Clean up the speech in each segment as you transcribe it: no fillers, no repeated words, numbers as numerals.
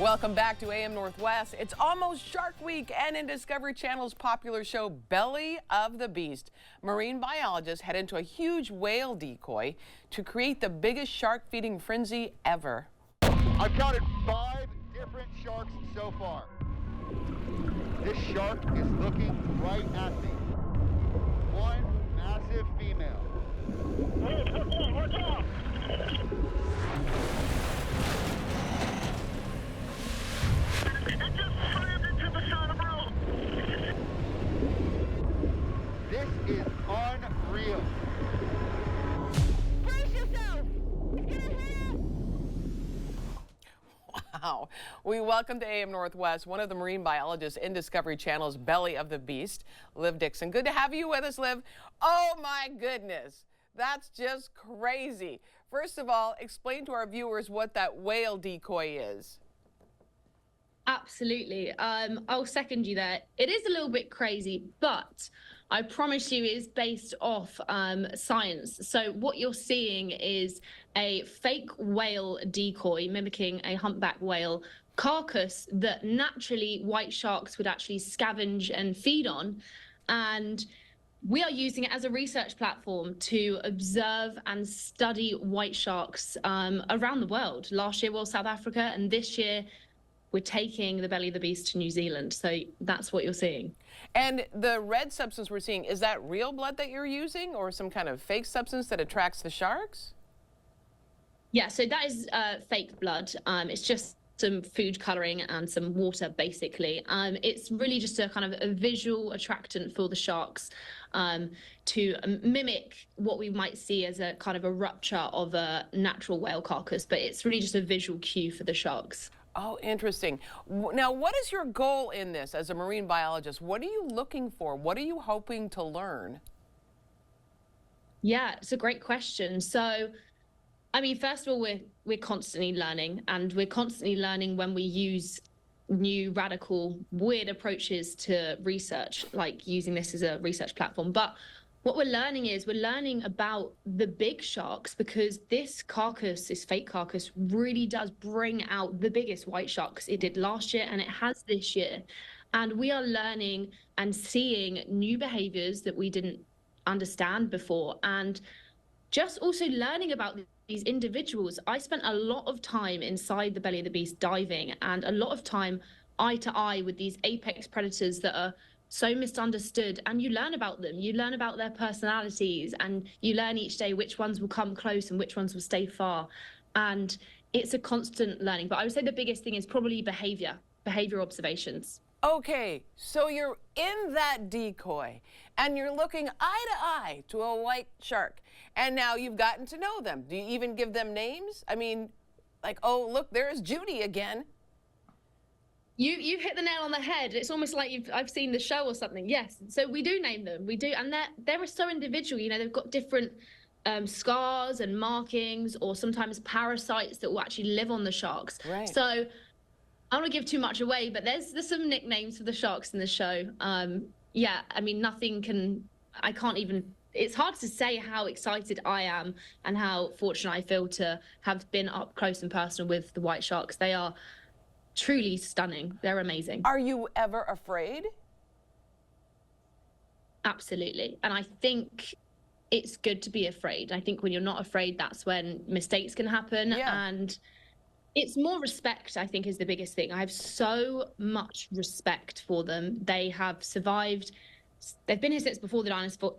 Welcome back to AM Northwest. It's almost Shark Week, and in Discovery Channel's popular show Belly of the Beast, marine biologists head into a huge whale decoy to create the biggest shark feeding frenzy ever. I've counted 5 different sharks so far. This shark is looking right at me. One massive female. Watch out! It just slammed into the side of the road. This is unreal. Brace yourself! It's gonna hit! Wow. We welcome to AM Northwest one of the marine biologists in Discovery Channel's Belly of the Beast, Liv Dixon. Good to have you with us, Liv. Oh my goodness. That's just crazy. First of all, explain to our viewers what that whale decoy is. Absolutely. I'll second you there. It is a little bit crazy, but I promise you it is based off science. So what you're seeing is a fake whale decoy mimicking a humpback whale carcass that naturally white sharks would actually scavenge and feed on. And we are using it as a research platform to observe and study white sharks around the world. Last year was South Africa, and this year we're taking the Belly of the Beast to New Zealand. So that's what you're seeing. And the red substance we're seeing, is that real blood that you're using or some kind of fake substance that attracts the sharks? Yeah, so that is fake blood. It's just some food coloring and some water, basically. It's really just a kind of a visual attractant for the sharks to mimic what we might see as a kind of a rupture of a natural whale carcass, but it's really just a visual cue for the sharks. Oh, interesting. Now, what is your goal in this as a marine biologist? What are you looking for? What are you hoping to learn? Yeah, it's a great question. So, I mean, first of all, we're constantly learning, and we're constantly learning when we use new, radical, weird approaches to research, like using this as a research platform. But what we're learning is we're learning about the big sharks, because this carcass, this fake carcass, really does bring out the biggest white sharks. It did last year and it has this year. And we are learning and seeing new behaviors that we didn't understand before. And just also learning about these individuals. I spent a lot of time inside the Belly of the Beast diving, and a lot of time eye to eye with these apex predators that are so misunderstood, and you learn about them, you learn about their personalities, and you learn each day which ones will come close and which ones will stay far. And it's a constant learning. But I would say the biggest thing is probably behavior observations. Okay, so you're in that decoy and you're looking eye to eye to a white shark, and now you've gotten to know them. Do you even give them names? I mean, like, oh, look, there's Judy again. You've hit the nail on the head. It's almost like I've seen the show or something. Yes, so we do name them. We do, and they're so individual. You know, they've got different scars and markings, or sometimes parasites that will actually live on the sharks. Right. So I don't want to give too much away, but there's some nicknames for the sharks in the show. Yeah, I mean, I can't even. It's hard to say how excited I am and how fortunate I feel to have been up close and personal with the white sharks. They are truly stunning. They're amazing. Are you ever afraid? Absolutely. And I think it's good to be afraid. I think when you're not afraid, that's when mistakes can happen. Yeah. And it's more respect, I think, is the biggest thing. I have so much respect for them. They have survived. They've been here since before the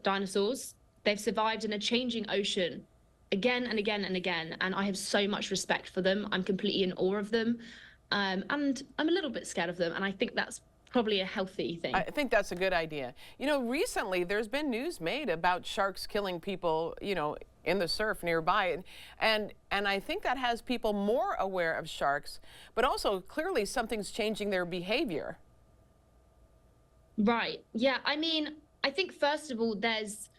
dinosaurs. They've survived in a changing ocean again and again and again. And I have so much respect for them. I'm completely in awe of them. And I'm a little bit scared of them, and I think that's probably a healthy thing. I think that's a good idea. You know, recently there's been news made about sharks killing people, you know, in the surf nearby, and I think that has people more aware of sharks, but also clearly something's changing their behavior. Right. Yeah. I mean, I think first of all, there's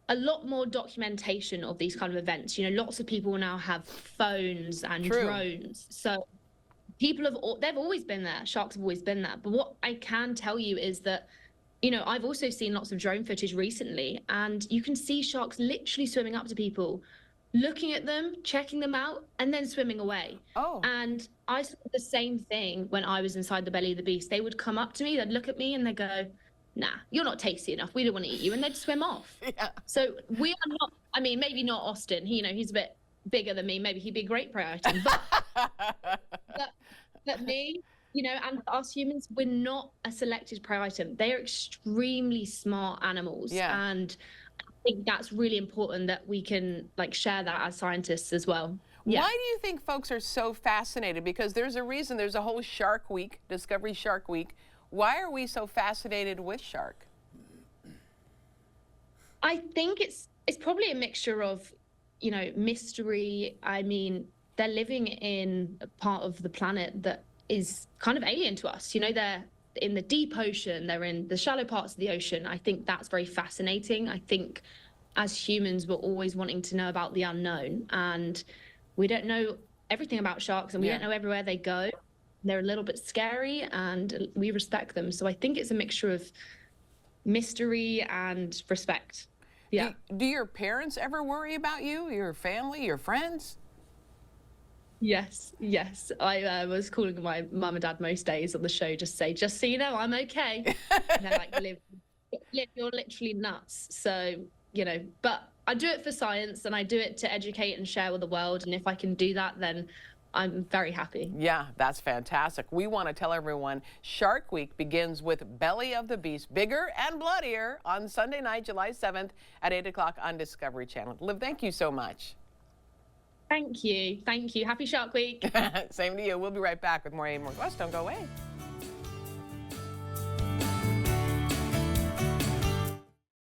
a lot more documentation of these kind of events. You know, lots of people now have phones and True. drones, so they've always been there. Sharks have always been there. But what I can tell you is that, you know, I've also seen lots of drone footage recently, and you can see sharks literally swimming up to people looking at them, checking them out, and then swimming away. Oh. And I saw the same thing when I was inside the belly of the beast. They would come up to me, they'd look at me, and they'd go, "Nah, you're not tasty enough. We don't want to eat you," and they'd swim off. Yeah. So we are not. I mean, maybe not Austin. He's a bit bigger than me. Maybe he'd be a great prey item, but me. And us humans, we're not a selected prey item. They are extremely smart animals. Yeah. And I think that's really important that we can share that as scientists as well. Yeah. Why do you think folks are so fascinated? Because there's a reason, there's a whole Shark Week, Discovery Shark Week. Why are we so fascinated with shark? I think it's probably a mixture of, mystery. I mean, they're living in a part of the planet that is kind of alien to us. They're in the deep ocean, they're in the shallow parts of the ocean. I think that's very fascinating. I think as humans, we're always wanting to know about the unknown, and we don't know everything about sharks, and we don't know everywhere they go. They're a little bit scary, and we respect them. So I think it's a mixture of mystery and respect. Yeah. Do your parents ever worry about you, your family, your friends? Yes. I was calling my mum and dad most days on the show, just so you know, I'm okay. And they're like, Liv, you're literally nuts. So, but I do it for science, and I do it to educate and share with the world. And if I can do that, then I'm very happy. Yeah, that's fantastic. We want to tell everyone Shark Week begins with Belly of the Beast, Bigger and Bloodier, on Sunday night, July 7th at 8 o'clock on Discovery Channel. Liv, thank you so much. Thank you. Happy Shark Week. Same to you. We'll be right back with more AM Northwest. Don't go away.